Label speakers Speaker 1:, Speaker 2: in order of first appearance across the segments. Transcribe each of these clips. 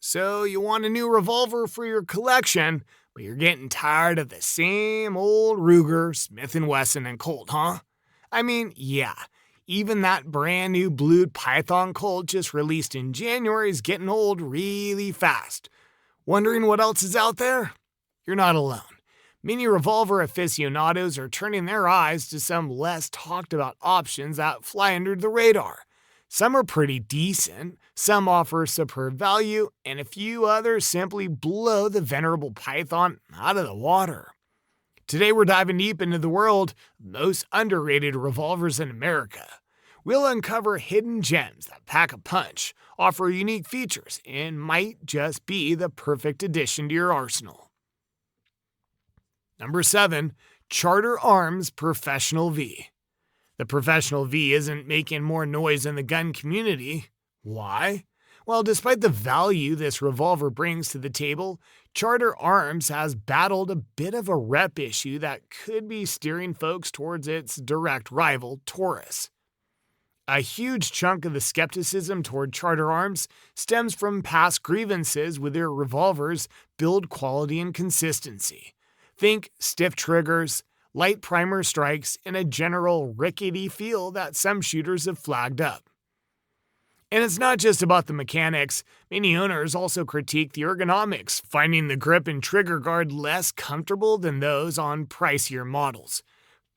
Speaker 1: So you want a new revolver for your collection, but you're getting tired of the same old Ruger, Smith & Wesson, and Colt, huh? I mean, yeah, even that brand new blued Python Colt just released in January is getting old really fast. Wondering what else is out there? You're not alone. Many revolver aficionados are turning their eyes to some less talked about options that fly under the radar. Some are pretty decent, some offer superb value, and a few others simply blow the venerable Python out of the water. Today we're diving deep into the world of most underrated revolvers in America. We'll uncover hidden gems that pack a punch, offer unique features, and might just be the perfect addition to your arsenal. Number 7. Charter Arms Professional V. The Professional V isn't making more noise in the gun community. Why? Well, despite the value this revolver brings to the table, Charter Arms has battled a bit of a rep issue that could be steering folks towards its direct rival, Taurus. A huge chunk of the skepticism toward Charter Arms stems from past grievances with their revolvers' build quality and consistency. Think stiff triggers, light primer strikes, and a general rickety feel that some shooters have flagged up. And it's not just about the mechanics. Many owners also critique the ergonomics, finding the grip and trigger guard less comfortable than those on pricier models.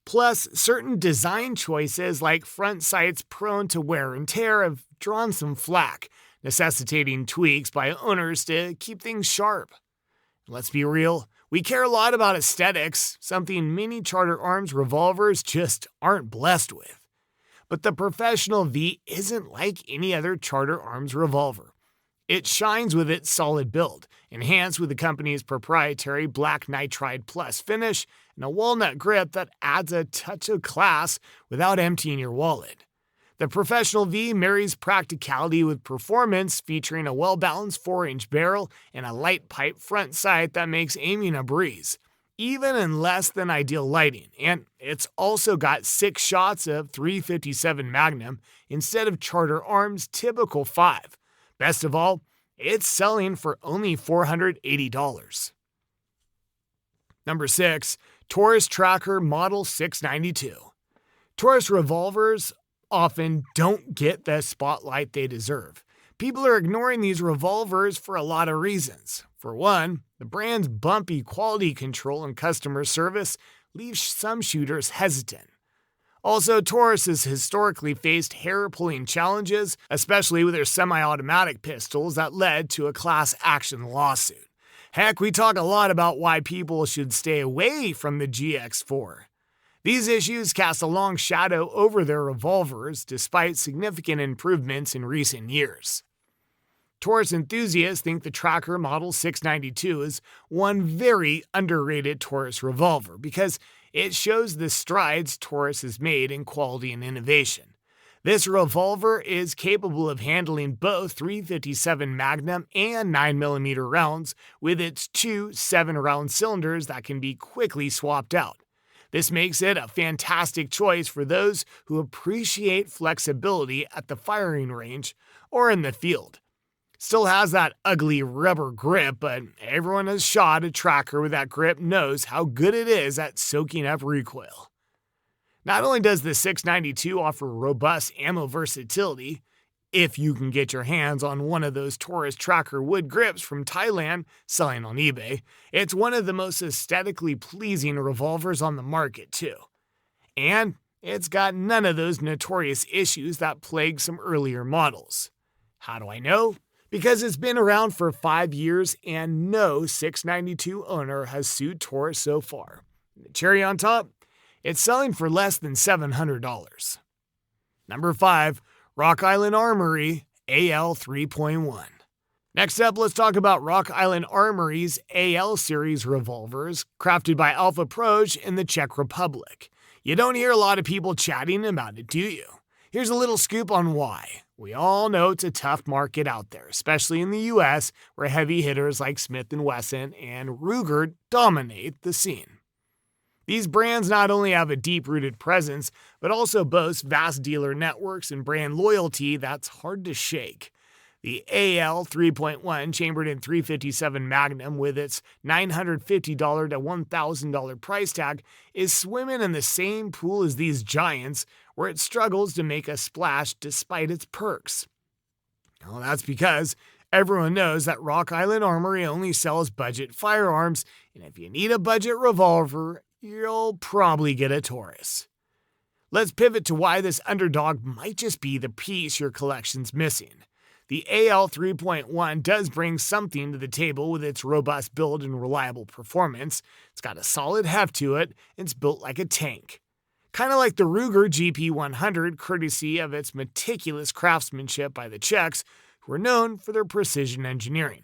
Speaker 1: Plus, certain design choices like front sights prone to wear and tear have drawn some flack, necessitating tweaks by owners to keep things sharp. Let's be real, we care a lot about aesthetics, something many Charter Arms revolvers just aren't blessed with. But the Professional V isn't like any other Charter Arms revolver. It shines with its solid build, enhanced with the company's proprietary Black Nitride Plus finish and a walnut grip that adds a touch of class without emptying your wallet. The Professional V marries practicality with performance, featuring a well-balanced 4-inch barrel and a light pipe front sight that makes aiming a breeze, even in less than ideal lighting, and it's also got 6 shots of .357 Magnum instead of Charter Arms' typical 5. Best of all, it's selling for only $480. Number 6. Taurus Tracker Model 692. Taurus revolvers often don't get the spotlight they deserve. People are ignoring these revolvers for a lot of reasons. For one, the brand's bumpy quality control and customer service leaves some shooters hesitant. Also, Taurus has historically faced hair-pulling challenges, especially with their semi-automatic pistols that led to a class action lawsuit. Heck, we talk a lot about why people should stay away from the GX4. These issues cast a long shadow over their revolvers, despite significant improvements in recent years. Taurus enthusiasts think the Tracker Model 692 is one very underrated Taurus revolver because it shows the strides Taurus has made in quality and innovation. This revolver is capable of handling both .357 Magnum and 9mm rounds with its 2 7-round cylinders that can be quickly swapped out. This makes it a fantastic choice for those who appreciate flexibility at the firing range or in the field. Still has that ugly rubber grip, but everyone who's shot a tracker with that grip knows how good it is at soaking up recoil. Not only does the 692 offer robust ammo versatility, if you can get your hands on one of those Taurus Tracker wood grips from Thailand selling on eBay, it's one of the most aesthetically pleasing revolvers on the market too. And it's got none of those notorious issues that plague some earlier models. How do I know? Because it's been around for 5 years and no 692 owner has sued Taurus so far. The cherry on top? It's selling for less than $700. Number 5. Rock Island Armory AL 3.1. Next up, let's talk about Rock Island Armory's AL series revolvers, crafted by Alpha Proj in the Czech Republic. You don't hear a lot of people chatting about it, do you? Here's a little scoop on why. We all know it's a tough market out there, especially in the US, where heavy hitters like Smith & Wesson and Ruger dominate the scene. These brands not only have a deep-rooted presence, but also boast vast dealer networks and brand loyalty that's hard to shake. The AL 3.1 chambered in .357 Magnum with its $950 to $1,000 price tag is swimming in the same pool as these giants, where it struggles to make a splash despite its perks. Well, that's because everyone knows that Rock Island Armory only sells budget firearms, and if you need a budget revolver, you'll probably get a Taurus. Let's pivot to why this underdog might just be the piece your collection's missing. The AL 3.1 does bring something to the table with its robust build and reliable performance. It's got a solid heft to it, and it's built like a tank. Kind of like the Ruger GP100, courtesy of its meticulous craftsmanship by the Czechs, who are known for their precision engineering.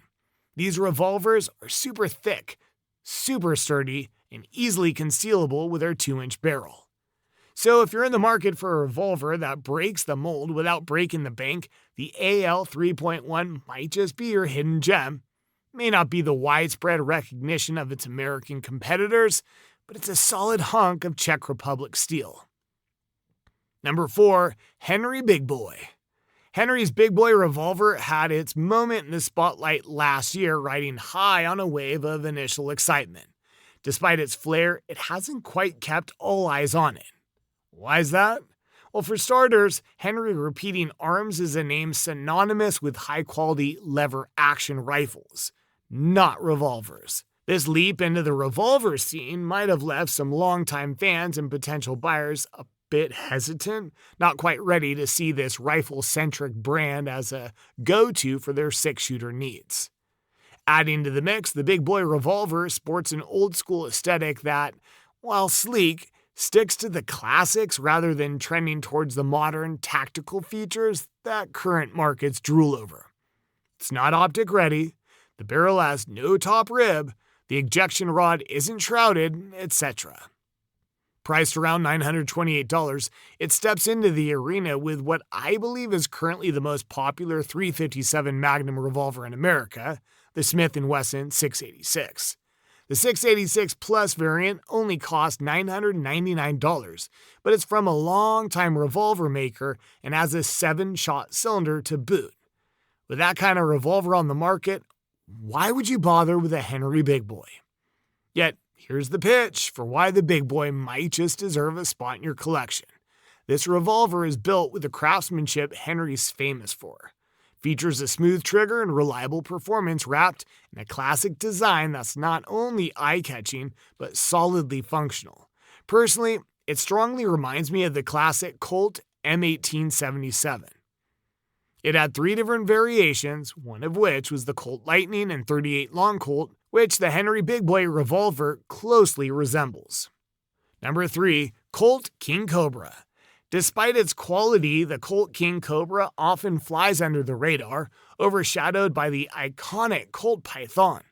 Speaker 1: These revolvers are super thick, super sturdy, and easily concealable with their 2-inch barrel. So if you're in the market for a revolver that breaks the mold without breaking the bank, the AL 3.1 might just be your hidden gem. It may not be the widespread recognition of its American competitors, but it's a solid hunk of Czech Republic steel. Number 4, Henry Big Boy. Henry's Big Boy revolver had its moment in the spotlight last year, riding high on a wave of initial excitement. Despite its flair, it hasn't quite kept all eyes on it. Why is that? Well, for starters, Henry repeating arms is a name synonymous with high-quality lever-action rifles, not revolvers. This leap into the revolver scene might have left some longtime fans and potential buyers a bit hesitant, not quite ready to see this rifle-centric brand as a go-to for their six-shooter needs. Adding to the mix, the Big Boy revolver sports an old-school aesthetic that, while sleek, sticks to the classics rather than trending towards the modern tactical features that current markets drool over. It's not optic ready, the barrel has no top rib, the ejection rod isn't shrouded, etc. Priced around $928, it steps into the arena with what I believe is currently the most popular .357 Magnum revolver in America, the Smith & Wesson 686. The 686 Plus variant only costs $999, but it's from a long-time revolver maker and has a 7-shot cylinder to boot. With that kind of revolver on the market, why would you bother with a Henry Big Boy? Yet, here's the pitch for why the Big Boy might just deserve a spot in your collection. This revolver is built with the craftsmanship Henry's famous for. Features a smooth trigger and reliable performance wrapped in a classic design that's not only eye-catching, but solidly functional. Personally, it strongly reminds me of the classic Colt M1877. It had 3 different variations, one of which was the Colt Lightning and .38 Long Colt, which the Henry Big Boy revolver closely resembles. Number 3, Colt King Cobra. Despite its quality, the Colt King Cobra often flies under the radar, overshadowed by the iconic Colt Python.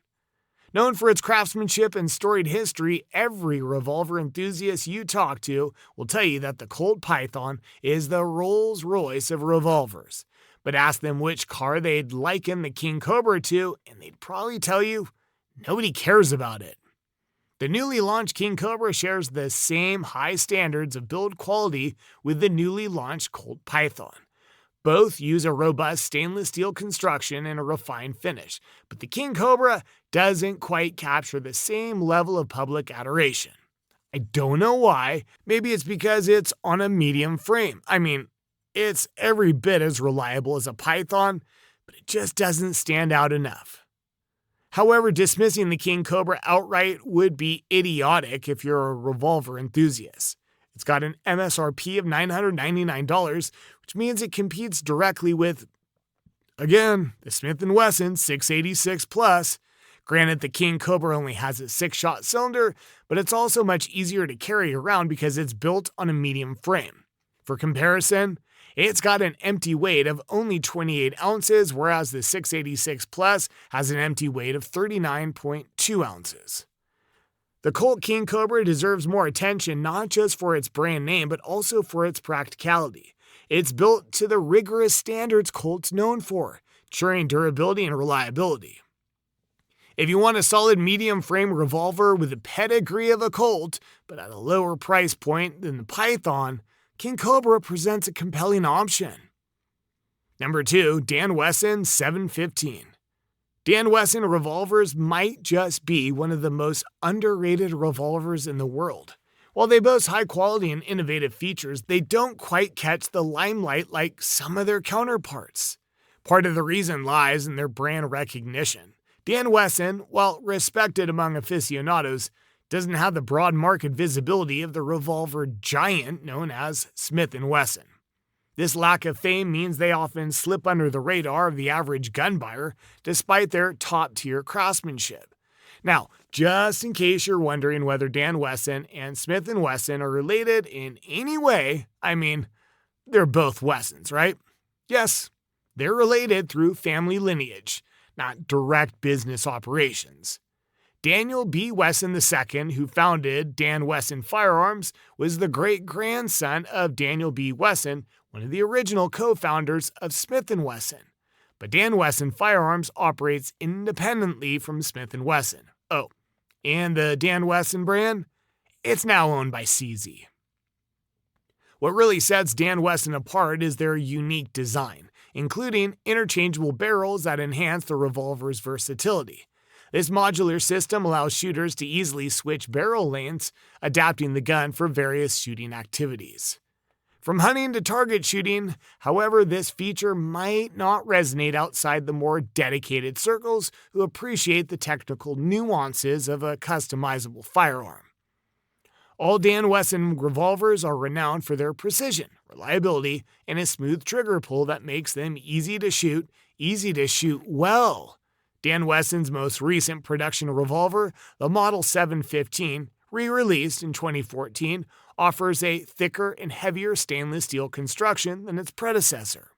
Speaker 1: Known for its craftsmanship and storied history, every revolver enthusiast you talk to will tell you that the Colt Python is the Rolls-Royce of revolvers. But ask them which car they'd liken the King Cobra to, and they'd probably tell you nobody cares about it. The newly launched King Cobra shares the same high standards of build quality with the newly launched Colt Python. Both use a robust stainless steel construction and a refined finish, but the King Cobra doesn't quite capture the same level of public adoration. I don't know why. Maybe it's because it's on a medium frame. I mean, it's every bit as reliable as a Python, but it just doesn't stand out enough. However, dismissing the King Cobra outright would be idiotic if you're a revolver enthusiast. It's got an MSRP of $999, which means it competes directly with, again, the Smith & Wesson 686 Plus. Granted, the King Cobra only has a 6-shot cylinder, but it's also much easier to carry around because it's built on a medium frame. For comparison, it's got an empty weight of only 28 ounces, whereas the 686 Plus has an empty weight of 39.2 ounces. The Colt King Cobra deserves more attention not just for its brand name, but also for its practicality. It's built to the rigorous standards Colt's known for, ensuring durability and reliability. If you want a solid medium frame revolver with the pedigree of a Colt, but at a lower price point than the Python, King Cobra presents a compelling option. Number 2, Dan Wesson 715. Dan Wesson revolvers might just be one of the most underrated revolvers in the world. While they boast high quality and innovative features, they don't quite catch the limelight like some of their counterparts. Part of the reason lies in their brand recognition. Dan Wesson, while respected among aficionados, doesn't have the broad market visibility of the revolver giant known as Smith & Wesson. This lack of fame means they often slip under the radar of the average gun buyer, despite their top-tier craftsmanship. Now, just in case you're wondering whether Dan Wesson and Smith & Wesson are related in any way, I mean, they're both Wessons, right? Yes, they're related through family lineage, not direct business operations. Daniel B. Wesson II, who founded Dan Wesson Firearms, was the great-grandson of Daniel B. Wesson, one of the original co-founders of Smith & Wesson. But Dan Wesson Firearms operates independently from Smith & Wesson. Oh, and the Dan Wesson brand? It's now owned by CZ. What really sets Dan Wesson apart is their unique design, including interchangeable barrels that enhance the revolver's versatility. This modular system allows shooters to easily switch barrel lanes, adapting the gun for various shooting activities. From hunting to target shooting, however, this feature might not resonate outside the more dedicated circles who appreciate the technical nuances of a customizable firearm. All Dan Wesson revolvers are renowned for their precision, reliability, and a smooth trigger pull that makes them easy to shoot well. Dan Wesson's most recent production revolver, the Model 715, re-released in 2014, offers a thicker and heavier stainless steel construction than its predecessor.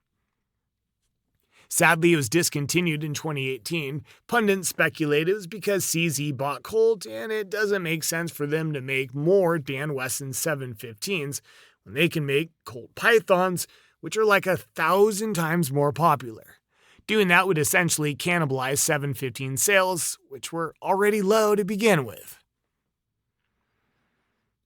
Speaker 1: Sadly, it was discontinued in 2018. Pundits speculate it was because CZ bought Colt, and it doesn't make sense for them to make more Dan Wesson 715s when they can make Colt Pythons, which are like 1,000 times more popular. Doing that would essentially cannibalize 715 sales, which were already low to begin with.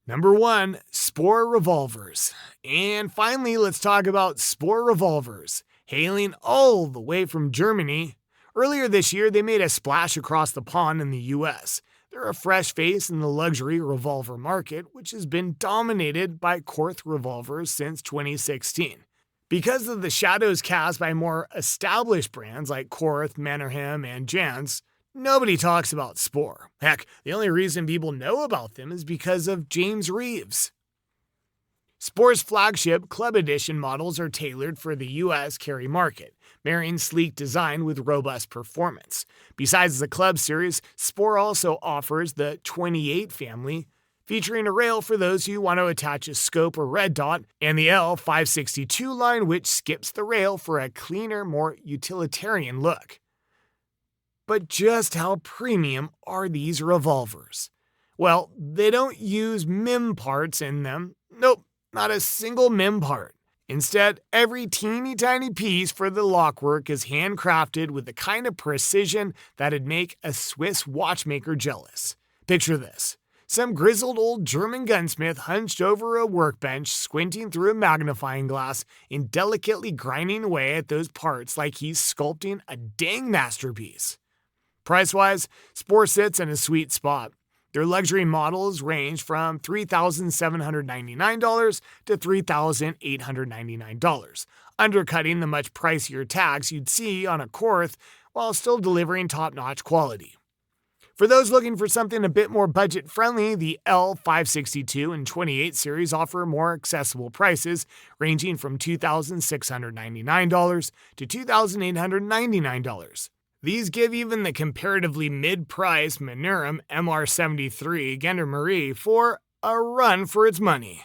Speaker 1: Number 1, Spohr revolvers. And finally, let's talk about Spohr revolvers. Hailing all the way from Germany, earlier this year they made a splash across the pond in the US. They're a fresh face in the luxury revolver market, which has been dominated by Korth revolvers since 2016. Because of the shadows cast by more established brands like Korth, Mannerheim, and Jans, nobody talks about Spohr. Heck, the only reason people know about them is because of James Reeves. Spohr's flagship Club Edition models are tailored for the U.S. carry market, marrying sleek design with robust performance. Besides the Club series, Spohr also offers the 28 family, featuring a rail for those who want to attach a scope or red dot, and the L562 line, which skips the rail for a cleaner, more utilitarian look. But just how premium are these revolvers? Well, they don't use MIM parts in them. Nope, not a single MIM part. Instead, every teeny tiny piece for the lockwork is handcrafted with the kind of precision that'd make a Swiss watchmaker jealous. Picture this. Some grizzled old German gunsmith hunched over a workbench, squinting through a magnifying glass and delicately grinding away at those parts like he's sculpting a dang masterpiece. Price-wise, Spohr sits in a sweet spot. Their luxury models range from $3,799 to $3,899, undercutting the much pricier tags you'd see on a Korth while still delivering top-notch quality. For those looking for something a bit more budget-friendly, the L562 and 28 series offer more accessible prices, ranging from $2,699 to $2,899. These give even the comparatively mid-priced Mannerheim MR73 Gendarmerie for a run for its money.